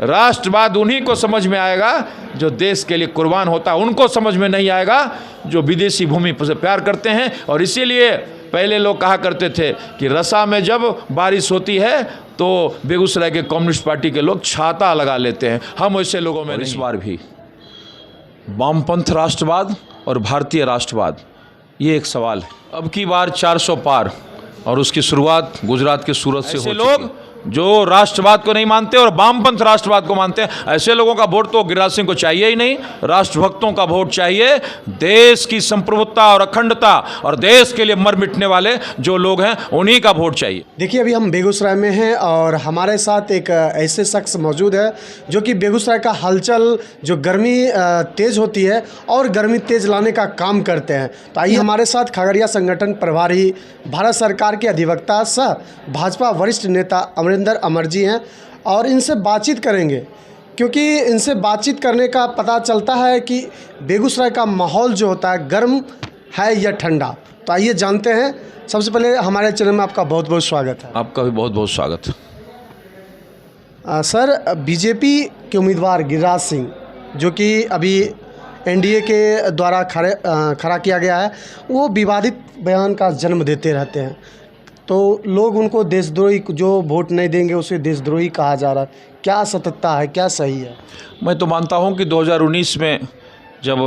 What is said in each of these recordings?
राष्ट्रवाद उन्हीं को समझ में आएगा जो देश के लिए कुर्बान होता है, उनको समझ में नहीं आएगा जो विदेशी भूमि से प्यार करते हैं। और इसीलिए पहले लोग कहा करते थे कि रसा में जब बारिश होती है तो बेगूसराय के कम्युनिस्ट पार्टी के लोग छाता लगा लेते हैं। हम वैसे लोगों में इस बार भी वामपंथ राष्ट्रवाद और भारतीय राष्ट्रवाद, ये एक सवाल है। अब की बार 400 पार, और उसकी शुरुआत गुजरात के सूरत से हो चुकी है। जो राष्ट्रवाद को नहीं मानते और वामपंथ राष्ट्रवाद को मानते हैं, ऐसे लोगों का वोट तो गिरिराज सिंह को चाहिए ही नहीं। राष्ट्रभक्तों का वोट चाहिए, देश की संप्रभुता और अखंडता और देश के लिए मर मिटने वाले जो लोग हैं उन्हीं का वोट चाहिए। देखिए, अभी हम बेगूसराय में हैं और हमारे साथ एक ऐसे शख्स मौजूद है जो कि बेगूसराय का हलचल, जो गर्मी तेज़ होती है और गर्मी तेज़ लाने का काम करते हैं। तो आइए, हमारे साथ खगड़िया संगठन प्रभारी, भारत सरकार के अधिवक्ता सह भाजपा वरिष्ठ नेता अमरिंदर अमर जी हैं और इनसे बातचीत करेंगे, क्योंकि इनसे बातचीत करने का पता चलता है कि बेगूसराय का माहौल जो होता है गर्म है या ठंडा। तो आइए जानते हैं। सबसे पहले हमारे चैनल में आपका बहुत बहुत स्वागत है। आपका भी बहुत बहुत स्वागत है। सर, बीजेपी के उम्मीदवार गिरिराज सिंह, जो कि अभी एनडीए के द्वारा खड़ा किया गया है, वो विवादित बयान का जन्म देते रहते हैं। तो लोग उनको देशद्रोही, जो वोट नहीं देंगे उसे देशद्रोही कहा जा रहा है। क्या सत्यता है, क्या सही है? मैं तो मानता हूं कि 2019 में जब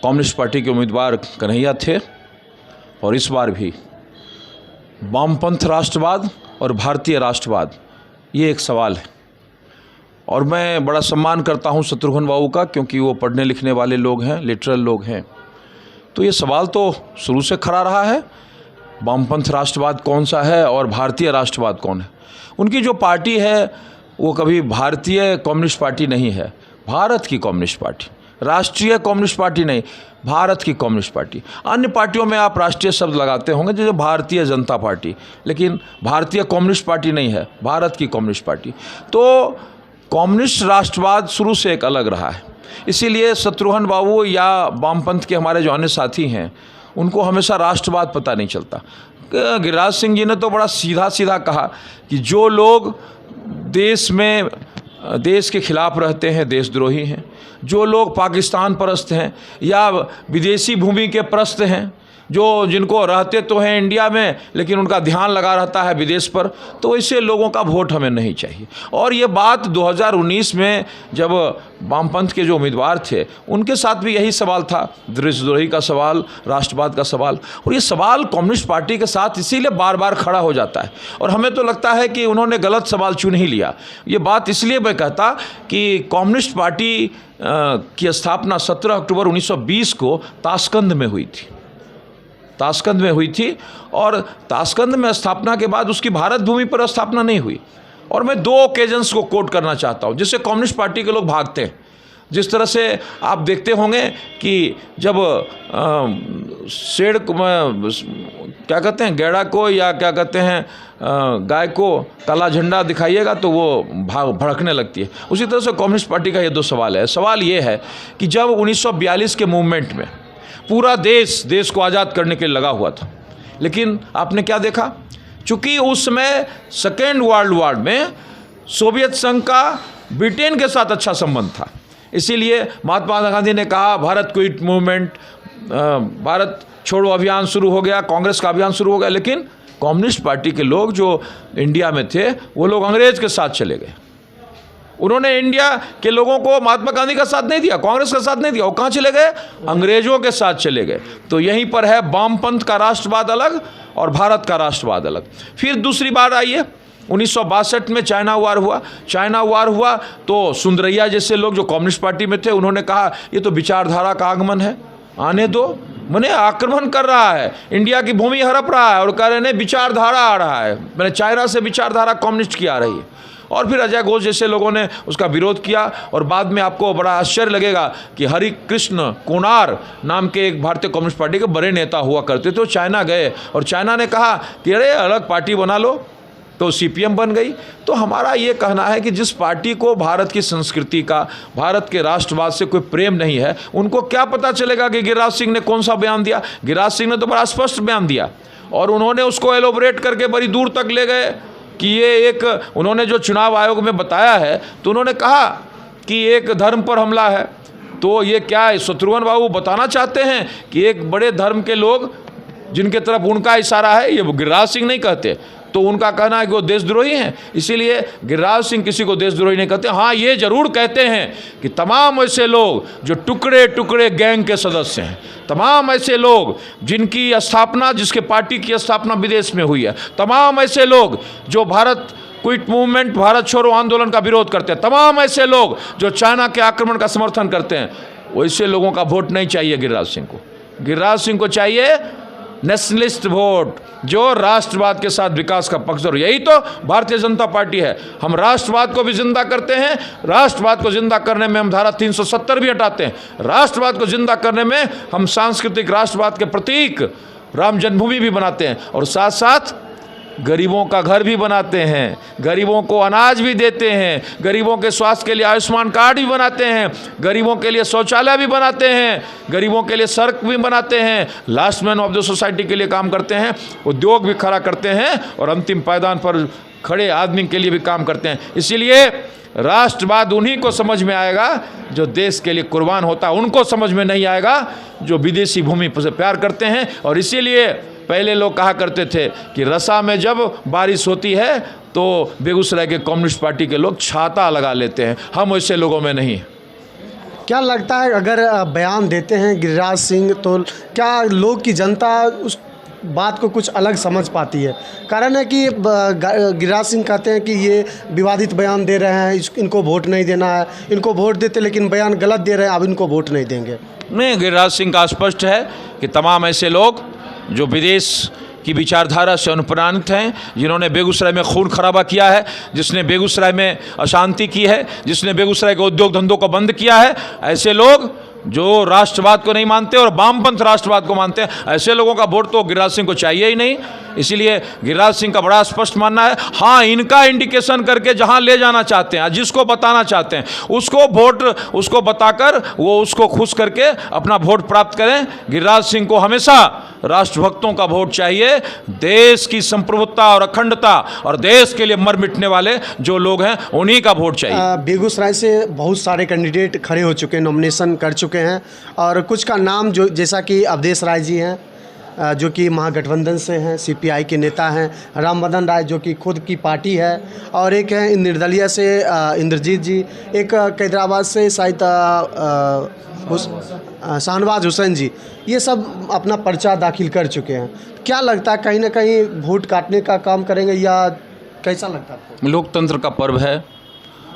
कम्युनिस्ट पार्टी के उम्मीदवार कन्हैया थे, और इस बार भी वामपंथ राष्ट्रवाद और भारतीय राष्ट्रवाद, ये एक सवाल है। और मैं बड़ा सम्मान करता हूं शत्रुघ्न बाबू का, क्योंकि वो पढ़ने लिखने वाले लोग हैं, लिटरल लोग हैं। तो ये सवाल तो शुरू से खड़ा रहा है, वामपंथ राष्ट्रवाद कौन सा है और भारतीय राष्ट्रवाद कौन है। उनकी जो पार्टी है वो कभी भारतीय कम्युनिस्ट पार्टी नहीं है, भारत की कम्युनिस्ट पार्टी, राष्ट्रीय कम्युनिस्ट पार्टी नहीं, भारत की कम्युनिस्ट पार्टी। अन्य पार्टियों में आप राष्ट्रीय शब्द लगाते होंगे, जैसे भारतीय जनता पार्टी, लेकिन भारतीय कम्युनिस्ट पार्टी नहीं है, भारत की कम्युनिस्ट पार्टी। तो कम्युनिस्ट राष्ट्रवाद शुरू से एक अलग रहा है। इसीलिए शत्रुघ्न बाबू या वामपंथ के हमारे जो अन्य साथी हैं उनको हमेशा राष्ट्रवाद पता नहीं चलता। गिरिराज सिंह जी ने तो बड़ा सीधा सीधा कहा कि जो लोग देश के खिलाफ रहते हैं देशद्रोही हैं, जो लोग पाकिस्तान परस्त हैं या विदेशी भूमि के परस्त हैं, जिनको रहते तो हैं इंडिया में लेकिन उनका ध्यान लगा रहता है विदेश पर, तो ऐसे लोगों का वोट हमें नहीं चाहिए। और ये बात 2019 में जब वामपंथ के जो उम्मीदवार थे उनके साथ भी यही सवाल था, देशद्रोही का सवाल, राष्ट्रवाद का सवाल। और ये सवाल कम्युनिस्ट पार्टी के साथ इसीलिए बार बार खड़ा हो जाता है, और हमें तो लगता है कि उन्होंने गलत सवाल चुन ही लिया। ये बात इसलिए मैं कहता कि कम्युनिस्ट पार्टी की स्थापना 17 अक्टूबर 1920 को ताशकंद में हुई थी, ताशकंद में हुई थी। और ताशकंद में स्थापना के बाद उसकी भारत भूमि पर स्थापना नहीं हुई। और मैं 2 ओकेजन्स को कोट करना चाहता हूँ जिससे कम्युनिस्ट पार्टी के लोग भागते हैं। जिस तरह से आप देखते होंगे कि जब शेर क्या कहते हैं, गैड़ा को या क्या कहते हैं गाय को काला झंडा दिखाइएगा तो वो भड़कने लगती है, उसी तरह से कम्युनिस्ट पार्टी का ये 2 सवाल है। सवाल ये है कि जब 1942 के मूवमेंट में पूरा देश को आज़ाद करने के लिए लगा हुआ था, लेकिन आपने क्या देखा, चूँकि उस समय सेकेंड वर्ल्ड वॉर में सोवियत संघ का ब्रिटेन के साथ अच्छा संबंध था, इसीलिए महात्मा गांधी ने कहा भारत क्विट मूवमेंट, भारत छोड़ो अभियान शुरू हो गया, कांग्रेस का अभियान शुरू हो गया। लेकिन कम्युनिस्ट पार्टी के लोग जो इंडिया में थे वो लोग अंग्रेज के साथ चले गए। उन्होंने इंडिया के लोगों को महात्मा गांधी का साथ नहीं दिया, कांग्रेस का साथ नहीं दिया, वो कहाँ चले गए, अंग्रेजों के साथ चले गए। तो यहीं पर है वामपंथ का राष्ट्रवाद अलग और भारत का राष्ट्रवाद अलग। फिर दूसरी बार आइए, 1962 में चाइना वार हुआ तो सुंदरैया जैसे लोग जो कम्युनिस्ट पार्टी में थे उन्होंने कहा ये तो विचारधारा का आगमन है, आने दो, मैंने आक्रमण कर रहा है, इंडिया की भूमि हड़प रहा है, और कह रहे हैं विचारधारा आ रहा है, मैंने चाइना से विचारधारा कम्युनिस्ट की आ रही है। और फिर अजय घोष जैसे लोगों ने उसका विरोध किया। और बाद में आपको बड़ा आश्चर्य लगेगा कि हरि कृष्ण कोनार नाम के एक भारतीय कम्युनिस्ट पार्टी के बड़े नेता हुआ करते थे, वो चाइना गए और चाइना ने कहा कि अरे अलग पार्टी बना लो, तो सीपीएम बन गई। तो हमारा ये कहना है कि जिस पार्टी को भारत की संस्कृति का, भारत के राष्ट्रवाद से कोई प्रेम नहीं है, उनको क्या पता चलेगा कि गिरिराज सिंह ने कौन सा बयान दिया। गिरिराज सिंह ने तो बड़ा स्पष्ट बयान दिया और उन्होंने उसको एलोबरेट करके बड़ी दूर तक ले गए कि ये एक, उन्होंने जो चुनाव आयोग में बताया है तो उन्होंने कहा कि एक धर्म पर हमला है। तो ये क्या है, शत्रुघ्न बाबू बताना चाहते हैं कि एक बड़े धर्म के लोग जिनके तरफ उनका इशारा है, ये गिरिराज सिंह नहीं कहते, तो उनका कहना है कि वो देशद्रोही हैं। इसीलिए गिरिराज सिंह किसी को देशद्रोही नहीं कहते। हाँ, ये जरूर कहते हैं कि तमाम ऐसे लोग जो टुकड़े टुकड़े गैंग के सदस्य हैं, तमाम ऐसे लोग जिनकी स्थापना, जिसके पार्टी की स्थापना विदेश में हुई है, तमाम ऐसे लोग जो भारत क्विट मूवमेंट, भारत छोड़ो आंदोलन का विरोध करते हैं, तमाम ऐसे लोग जो चाइना के आक्रमण का समर्थन करते हैं, वैसे लोगों का वोट नहीं चाहिए गिरिराज सिंह को। गिरिराज सिंह को चाहिए नेशनलिस्ट वोट, जो राष्ट्रवाद के साथ विकास का पक्षधर। यही तो भारतीय जनता पार्टी है। हम राष्ट्रवाद को भी जिंदा करते हैं, राष्ट्रवाद को जिंदा करने में हम धारा 370 भी हटाते हैं, राष्ट्रवाद को जिंदा करने में हम सांस्कृतिक राष्ट्रवाद के प्रतीक राम जन्मभूमि भी बनाते हैं, और साथ साथ गरीबों का घर भी बनाते हैं, गरीबों को अनाज भी देते हैं, गरीबों के स्वास्थ्य के लिए आयुष्मान कार्ड भी बनाते हैं, गरीबों के लिए शौचालय भी बनाते हैं, गरीबों के लिए सड़क भी बनाते हैं, last man of the society के लिए काम करते हैं, उद्योग भी खड़ा करते हैं, और अंतिम पायदान पर खड़े आदमी के लिए भी काम करते हैं। इसीलिए राष्ट्रवाद उन्हीं को समझ में आएगा जो देश के लिए कुर्बान होता है, उनको समझ में नहीं आएगा जो विदेशी भूमि से प्यार करते हैं। और इसीलिए पहले लोग कहा करते थे कि रसा में जब बारिश होती है तो बेगूसराय के कम्युनिस्ट पार्टी के लोग छाता लगा लेते हैं, हम वैसे लोगों में नहीं। क्या लगता है, अगर बयान देते हैं गिरिराज सिंह तो क्या लोग की जनता उस बात को कुछ अलग समझ पाती है? कारण है कि गिरिराज सिंह कहते हैं कि ये विवादित बयान दे रहे हैं, इनको वोट नहीं देना है, इनको वोट देते लेकिन बयान गलत दे रहे हैं, अब इनको वोट नहीं देंगे। नहीं, गिरिराज सिंह का स्पष्ट है कि तमाम ऐसे लोग जो विदेश की विचारधारा से अनुप्राणित हैं, जिन्होंने बेगूसराय में खून खराबा किया है, जिसने बेगूसराय में अशांति की है, जिसने बेगूसराय के उद्योग धंधों को बंद किया है, ऐसे लोग जो राष्ट्रवाद को नहीं मानते और वामपंथ राष्ट्रवाद को मानते हैं, ऐसे लोगों का वोट तो गिरिराज सिंह को चाहिए ही नहीं। इसीलिए गिरिराज सिंह का बड़ा स्पष्ट मानना है, हाँ, इनका इंडिकेशन करके जहां ले जाना चाहते हैं, जिसको बताना चाहते हैं, उसको वोट, उसको बताकर वो उसको खुश करके अपना वोट प्राप्त करें। गिरिराज सिंह को हमेशा राष्ट्रभक्तों का वोट चाहिए, देश की संप्रभुता और अखंडता और देश के लिए मर मिटने वाले जो लोग हैं, उन्हीं का वोट चाहिए। बेगूसराय से बहुत सारे कैंडिडेट खड़े हो चुके हैं, नॉमिनेशन कर चुके हैं, और कुछ का नाम जो जैसा कि अवधेश राय जी हैं जो कि महागठबंधन से हैं, सीपीआई के नेता हैं, रामबदन राय जो कि खुद की पार्टी है, और एक है निर्दलीय से इंद्रजीत जी, एक कैदराबाद से शायद शाहनवाज हुसैन जी, ये सब अपना पर्चा दाखिल कर चुके हैं। क्या लगता है, कहीं ना कहीं वोट काटने का काम करेंगे या कैसा लगता है आपको? लोकतंत्र का पर्व है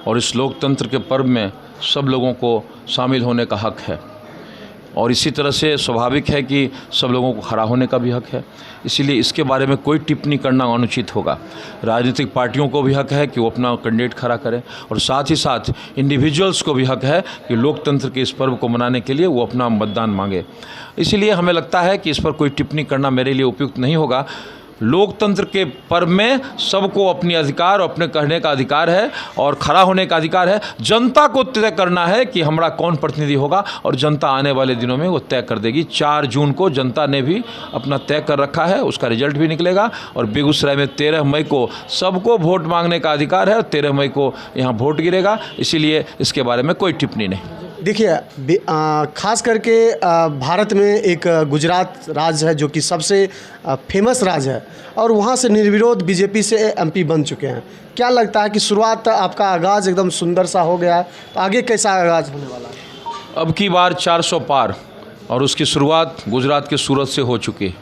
और इस लोकतंत्र के पर्व में सब लोगों को शामिल होने का हक है, और इसी तरह से स्वाभाविक है कि सब लोगों को खड़ा होने का भी हक है। इसीलिए इसके बारे में कोई टिप्पणी करना अनुचित होगा। राजनीतिक पार्टियों को भी हक है कि वो अपना कैंडिडेट खड़ा करें, और साथ ही साथ इंडिविजुअल्स को भी हक है कि लोकतंत्र के इस पर्व को मनाने के लिए वो अपना मतदान मांगे। इसीलिए हमें लगता है कि इस पर कोई टिप्पणी करना मेरे लिए उपयुक्त नहीं होगा। लोकतंत्र के पर्व में सबको अपनी अधिकार, अपने कहने का अधिकार है और खड़ा होने का अधिकार है। जनता को तय करना है कि हमारा कौन प्रतिनिधि होगा, और जनता आने वाले दिनों में वो तय कर देगी। 4 जून को जनता ने भी अपना तय कर रखा है, उसका रिजल्ट भी निकलेगा, और बेगूसराय में 13 मई को सबको वोट मांगने का अधिकार है, और 13 मई को यहाँ वोट गिरेगा। इसीलिए इसके बारे में कोई टिप्पणी नहीं। देखिए, खास करके भारत में एक गुजरात राज्य है जो कि सबसे फेमस राज्य है, और वहाँ से निर्विरोध बीजेपी से एमपी बन चुके हैं। क्या लगता है कि शुरुआत आपका आगाज़ एकदम सुंदर सा हो गया है, तो आगे कैसा आगाज़ होने वाला है? अब की बार 400 पार, और उसकी शुरुआत गुजरात के सूरत से हो चुकी।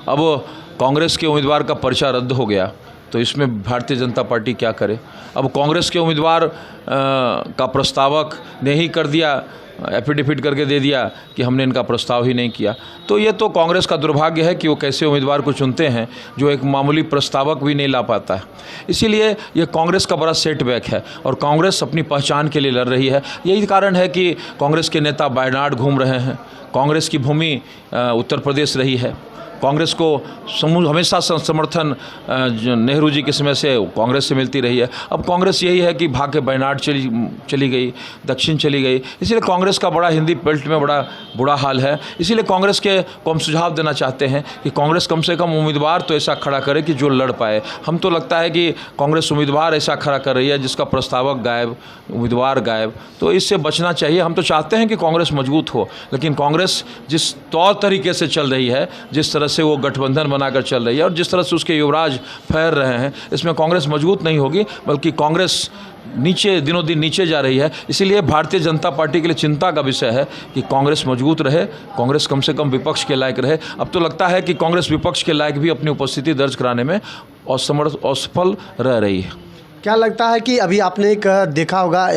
अब कांग्रेस के उम्मीदवार का पर्चा रद्द हो गया, तो इसमें भारतीय जनता पार्टी क्या करे? अब कांग्रेस के उम्मीदवार का प्रस्तावक ने ही कर दिया, एफिडेविट करके दे दिया कि हमने इनका प्रस्ताव ही नहीं किया। तो ये तो कांग्रेस का दुर्भाग्य है कि वो कैसे उम्मीदवार को चुनते हैं जो एक मामूली प्रस्तावक भी नहीं ला पाता है। इसीलिए ये कांग्रेस का बड़ा सेटबैक है, और कांग्रेस अपनी पहचान के लिए लड़ रही है। यही कारण है कि कांग्रेस के नेता वायनाड घूम रहे हैं। कांग्रेस की भूमि उत्तर प्रदेश रही है, कांग्रेस को हमेशा समर्थन नेहरू जी के समय से कांग्रेस से मिलती रही है। अब कांग्रेस यही है कि भाग के वायनाड चली गई, दक्षिण चली गई, इसीलिए कांग्रेस का बड़ा हिंदी बेल्ट में बड़ा बुरा हाल है। इसीलिए कांग्रेस को हम सुझाव देना चाहते हैं कि कांग्रेस कम से कम उम्मीदवार तो ऐसा खड़ा करे कि जो लड़ पाए। हम तो लगता है कि कांग्रेस उम्मीदवार ऐसा खड़ा कर रही है जिसका प्रस्तावक गायब, उम्मीदवार गायब, तो इससे बचना चाहिए। हम तो चाहते हैं कि कांग्रेस मजबूत हो, लेकिन कांग्रेस जिस तौर तरीके से चल रही है, जिस तरह से वो गठबंधन बनाकर चल रही है और जिस तरह से उसके युवराज फैल रहे हैं, इसमें कांग्रेस मजबूत नहीं होगी, बल्कि कांग्रेस नीचे दिनों दिन नीचे जा रही है। इसीलिए भारतीय जनता पार्टी के लिए चिंता का विषय है कि कांग्रेस मजबूत रहे, कांग्रेस कम से कम विपक्ष के लायक रहे। अब तो लगता है कि कांग्रेस विपक्ष के लायक भी अपनी उपस्थिति दर्ज कराने में असफल रह रही है। क्या लगता है कि अभी आपने एक देखा होगा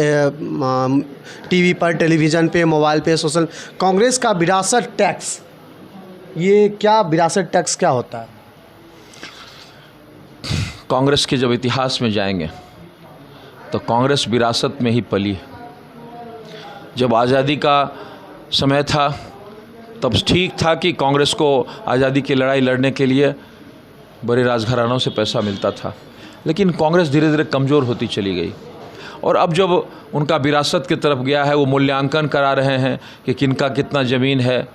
टीवी पर, टेलीविज़न पे, मोबाइल पे, सोशल, कांग्रेस का विरासत टैक्स, ये क्या विरासत टैक्स क्या होता है? कांग्रेस के जब इतिहास में जाएंगे तो कांग्रेस विरासत में ही पली। जब आज़ादी का समय था तब ठीक था कि कांग्रेस को आज़ादी की लड़ाई लड़ने के लिए बड़े राजघरानों से पैसा मिलता था, लेकिन कांग्रेस धीरे धीरे कमज़ोर होती चली गई। और अब जब उनका विरासत की तरफ गया है, वो मूल्यांकन करा रहे हैं कि किनका कितना ज़मीन है,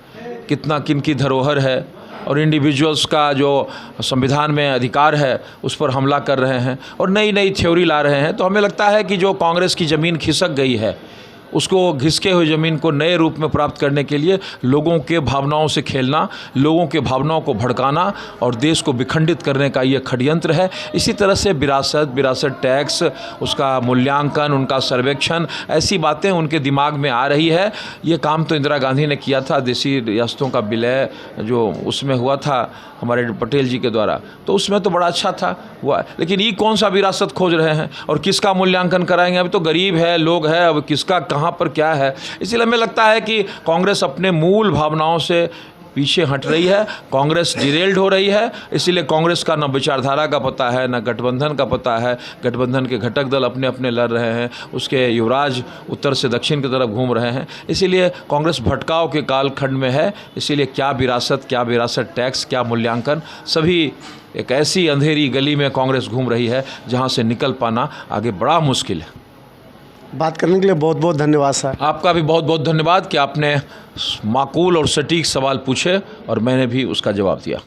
कितना किनकी धरोहर है, और इंडिविजुअल्स का जो संविधान में अधिकार है उस पर हमला कर रहे हैं और नई नई थ्योरी ला रहे हैं। तो हमें लगता है कि जो कांग्रेस की ज़मीन खिसक गई है, उसको घिसके हुए ज़मीन को नए रूप में प्राप्त करने के लिए लोगों के भावनाओं से खेलना, लोगों के भावनाओं को भड़काना और देश को विखंडित करने का ये षड्यंत्र है। इसी तरह से विरासत टैक्स, उसका मूल्यांकन, उनका सर्वेक्षण, ऐसी बातें उनके दिमाग में आ रही है। ये काम तो इंदिरा गांधी ने किया था, देशी रियासतों का विलय जो उसमें हुआ था हमारे पटेल जी के द्वारा, तो उसमें तो बड़ा अच्छा था हुआ। लेकिन ये कौन सा विरासत खोज रहे हैं और किसका मूल्यांकन कराएंगे? अभी तो गरीब है, लोग है, अब किसका कहाँ पर क्या है। इसलिए हमें लगता है कि कांग्रेस अपने मूल भावनाओं से पीछे हट रही है, कांग्रेस डिरेल्ड हो रही है। इसीलिए कांग्रेस का न विचारधारा का पता है, न गठबंधन का पता है। गठबंधन के घटक दल अपने अपने लड़ रहे हैं, उसके युवराज उत्तर से दक्षिण की तरफ घूम रहे हैं। इसीलिए कांग्रेस भटकाव के कालखंड में है। इसीलिए क्या विरासत टैक्स, क्या मूल्यांकन, सभी एक ऐसी अंधेरी गली में कांग्रेस घूम रही है जहाँ से निकल पाना आगे बड़ा मुश्किल है। बात करने के लिए बहुत बहुत धन्यवाद सर। आपका भी बहुत बहुत धन्यवाद कि आपने माकूल और सटीक सवाल पूछे और मैंने भी उसका जवाब दिया।